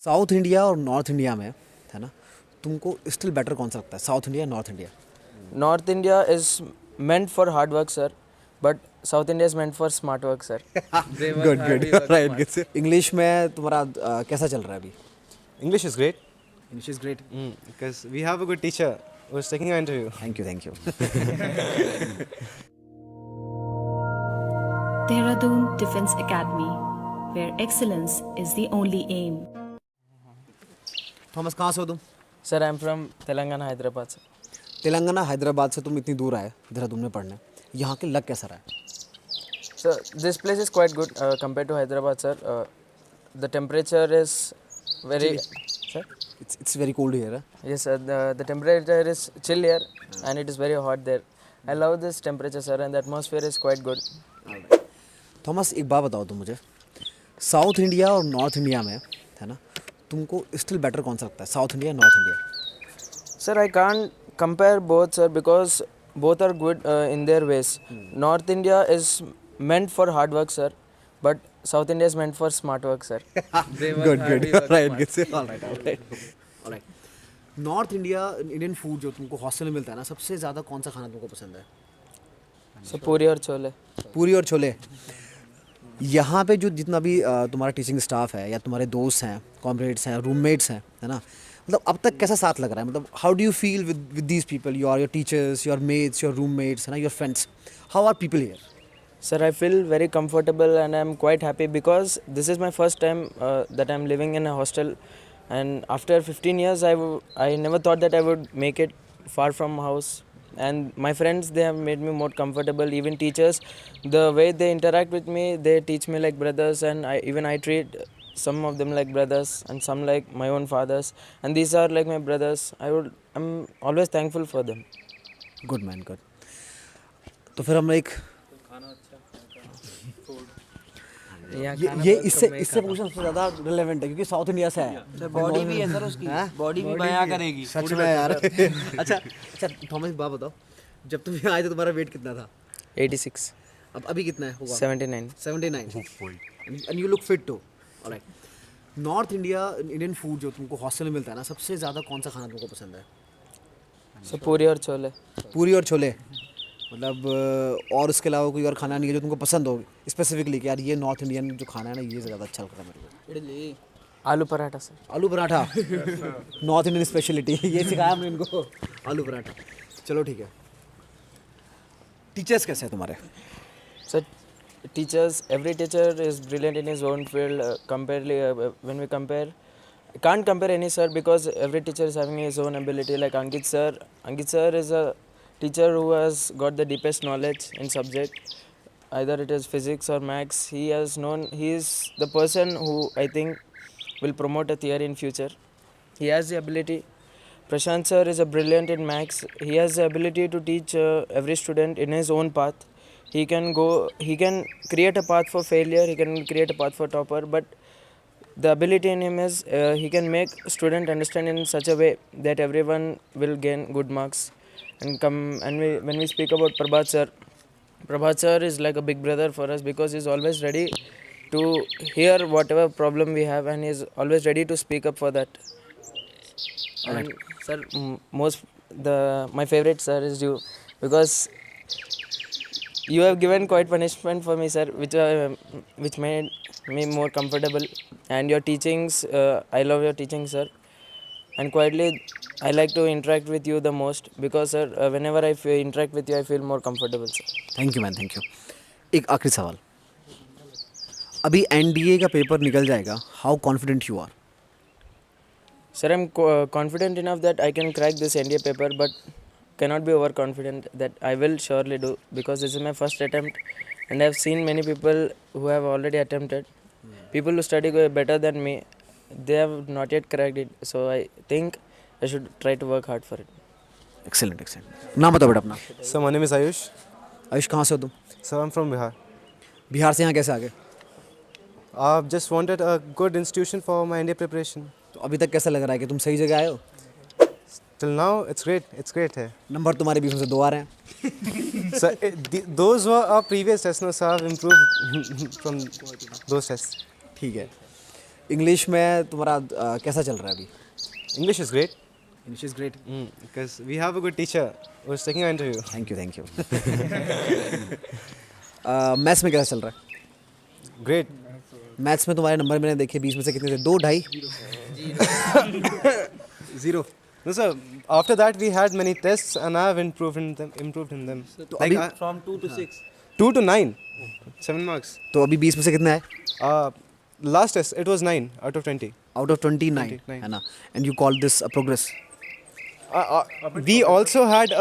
South India और north India में है ना, तुमको स्टिल बेटर कौन सा लगता है, south India north India? North India is meant for hard work, sir, but South India is meant for smart work, sir. Good good right. English में तुम्हारा कैसा चल रहा है अभी? English is great English is great. because we have a good teacher who's taking our interview. Thank you thank you. Dehradun Defence Academy, where excellence is the only aim. Thomas कहाँ से हो तुम? Sir, I'm from Telangana, Hyderabad, sir. Telangana Hyderabad से तुम इतनी दूर आए देहरादून में पढ़ने, यहाँ के लग कैसा रहा है? So this place is quite good compared to Hyderabad, sir. The temperature is very, sir. It's very cold here. Yes, sir. The temperature is chill here, and it is very hot there. I love this temperature, sir, and the atmosphere is quite good. Thomas एक बात बताओ तुम मुझे, south India और north India में है ना, तुमको स्टिल बेटर कौन सा लगता है, south India north India? Sir, I can't compare both, sir, because both are good in their ways. North India is meant for hard work, sir, but South India is meant for smart work, sir. Good good right alright. North India Indian food जो तुमको hostel में मिलता है ना, सबसे ज़्यादा कौन सा खाना तुमको पसंद है? So पूरी और छोले. पूरी और छोले। यहाँ पे जो जितना भी तुम्हारा टीचिंग स्टाफ है या तुम्हारे दोस्त हैं, कॉमरेड्स हैं, रूममेट्स हैं, है ना, मतलब अब तक कैसा साथ लग रहा है? मतलब how do you feel with these people, your teachers, your mates, your roommates, है ना, your friends, how are people here? Sir, I feel very comfortable and I'm quite happy because this is my first time that I'm living in a hostel, and after 15 years I never thought that I would make it far from house, and my friends, they have made me more comfortable. Even teachers, the way they interact with me, they teach me like brothers, and I treat some of them like brothers and some like my own fathers, and these are like my brothers. I'm always thankful for them. Good man good. तो फिर हम एक ये इससे पूछना सबसे ज़्यादा relevant है क्योंकि साउथ इंडिया से है। बॉडी भी है सर उसकी, बॉडी भी बयां करेगी। सच में यार। अच्छा अच्छा थॉमस, एक बात बताओ, जब तुम यहाँ आए थे तुम्हारा वेट कितना था? 86. अब अभी कितना है होगा? 79. 79 and you look fit too. Alright. North India Indian food जो तुमको हॉस्टल में मिलता है ना, सबसे ज़्यादा कौन सा खाना तुमको पसंद है? So पूरी और छोले. पूरी और छोले, मतलब और उसके अलावा कोई और खाना नहीं है जो तुमको पसंद हो स्पेसिफिकली कि यार ये नॉर्थ इंडियन जो खाना है ना, ये ज़्यादा अच्छा लगता है मेरे को? आलू पराठा, सर. आलू पराठा नॉर्थ इंडियन स्पेशलिटी, ये सिखाया हमने इनको, आलू पराठा। चलो ठीक है। टीचर्स कैसे हैं तुम्हारे? So teachers, every teacher is brilliant in his own field. When we compare, I can't compare any sir because every teacher is having his own ability. Like Ankit sir. Ankit sir is a teacher who has got the deepest knowledge in subject. Either it is physics or maths. He is the person who I think will promote a theory in future. He has the ability. Prashant sir is a brilliant in maths. He has the ability to teach every student in his own path. He can create a path for failure. He can create a path for topper. But the ability in him is he can make student understand in such a way that everyone will gain good marks. When we speak about Prabhat sir is like a big brother for us because he's always ready to hear whatever problem we have, and he's always ready to speak up for that. And sir, my favorite sir is you, because you have given quite punishment for me, sir, which made me more comfortable. And your teachings, I love your teaching, sir. And quietly, I like to interact with you the most because, sir, whenever I interact with you, I feel more comfortable, sir. Thank you man, thank you. एक आखिरी सवाल, अभी NDA का paper निकल जाएगा, how confident you are? Sir, I'm confident enough that I can crack this NDA paper, but cannot be overconfident that I will surely do because this is my first attempt, and I've seen many people who have already attempted. People who study better than me, they have not yet cracked it. So I think I should try to work hard for it. Excellent excellent. नाम बताओ बेटा अपना। So my name is Ayush. Ayush, कहाँ से हो तुम? So I'm from Bihar. Bihar से यहाँ कैसे आ गए? I've just wanted a good institution for my NDA preparation. तो अभी तक कैसा लग रहा है कि तुम सही जगह आए हो? Till now, it's great. It's great here. Number तुम्हारे 20 में से 2 आ रहे हैं। So those were our previous tests. No, so I've improved from those tests. ठीक है। इंग्लिश में तुम्हारा कैसा चल रहा है अभी? English is great English is great. because we have a good teacher who is taking our interview. Thank you thank you. Maths में कैसा चल रहा है? Great. मैथ्स में तुम्हारे नंबर मैंने देखे 20 में से कितने थे? 2, 2.5? 0. No sir, after that we had many tests and I have improved in them. तो Like अभी From 2 to 6. 2 to 9, 7 marks. तो अभी 20 में से कितने आए? Last test it was 9 out of 20. Out of 29 है ना. And you call this a progress. We also had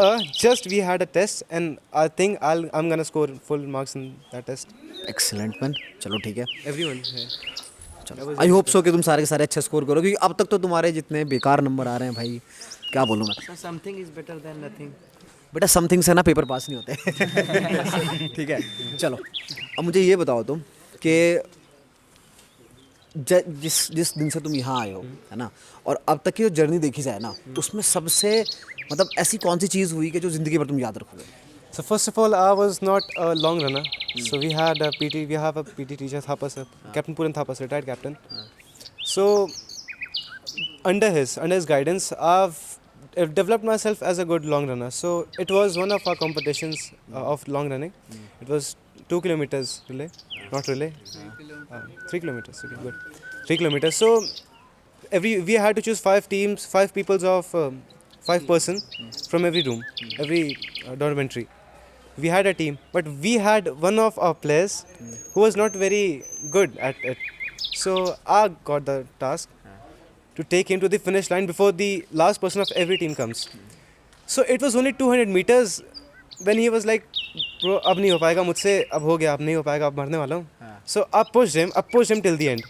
we had a test and I think I'm gonna score full marks in that test. Excellent man. चलो ठीक है. Everyone. चलो I hope so कि तुम सारे के सारे अच्छे स्कोर करो, क्योंकि अब तक तो तुम्हारे जितने बेकार नंबर आ रहे हैं भाई, क्या बोलूँ मैं. So something is better than nothing. बेटा समथिंग से ना पेपर पास नहीं होते. ठीक है. चलो अब मुझे ये बताओ तुम कि जिस दिन से तुम यहाँ आए हो है ना, और अब तक की जो जर्नी देखी जाए ना, तो उसमें सबसे मतलब ऐसी कौन सी चीज़ हुई कि जो ज़िंदगी भर तुम याद रखोगे? So first of all, I was not a long runner. So we have a PT teacher, Thapa sir, Captain Puran Thapa sir, retired captain. So under his guidance, I've developed myself as a good long runner. So it was one of our competitions of long running. It was 2 kilometers relay, not relay. 3 kilometers. Okay, good. 3 kilometers. So we had to choose 5 teams, 5 peoples of 5 person from every room, every dormitory. We had a team, but we had one of our players who was not very good at it. So I got the task to take him to the finish line before the last person of every team comes. So it was only 200 meters when he was like, bro, अब नहीं हो पाएगा मुझसे, अब हो गया, अब नहीं हो पाएगा, अब मरने वाला हूँ. So I pushed him till the end.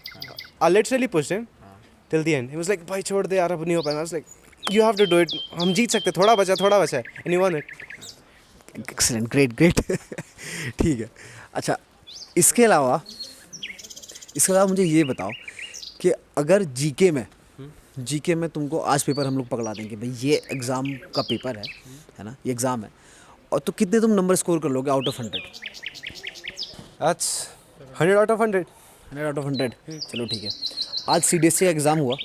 I literally pushed him till the end. He was like, भाई छोड़ दे यार, अब नहीं हो पाएगा. I was like, you have to do it. हम जीत सकते, थोड़ा बचा है. And he won it. Excellent. Great. ठीक है. अच्छा इसके अलावा मुझे ये बताओ कि अगर जीके में तुमको आज पेपर हम लोग पकड़ा दें कि भाई ये एग्ज़ाम का पेपर है ना, ये एग्ज़ाम है, और तो कितने तुम नंबर स्कोर कर लोगे out of 100? That's 100 out of 100. 100 out of 100. चलो ठीक है. आज सीडीएससी का एग्ज़ाम हुआ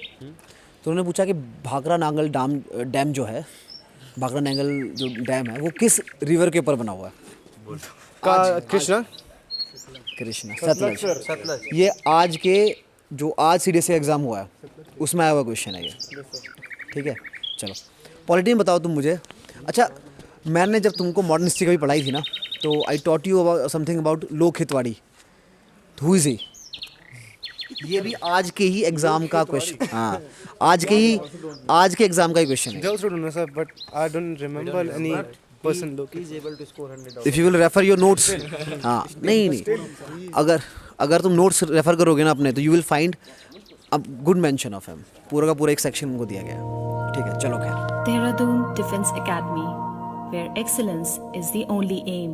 तो उन्होंने पूछा कि भाखड़ा नांगल डैम जो है, भाखड़ा नांगल जो डैम है वो किस रिवर के ऊपर बना हुआ है? कृष्णा. सतलज. ये आज सीडीएससी एग्ज़ाम हुआ है उसमें आया हुआ क्वेश्चन है ये. ठीक है. चलो पॉलिटी में बताओ तुम मुझे. अच्छा मैंने जब तुमको मॉडर्न हिस्ट्री का भी पढ़ाई थी ना, तो I taught you about something about लोक हितवाड़ी. Who is he? ये भी आज के ही एग्ज़ाम का क्वेश्चन. हाँ आज के एग्ज़ाम का ही क्वेश्चन है. Girls don't know, sir, but I don't remember any person. He is able to score 100. If you will refer your notes. हाँ नहीं अगर तुम नोट्स रेफर करोगे ना अपने, तो you will find a good mention of him. पूरा का पूरा एक सेक्शन उनको दिया गया है. ठीक है. चलो खैर. Dehradun Defence Academy, where excellence is the only aim.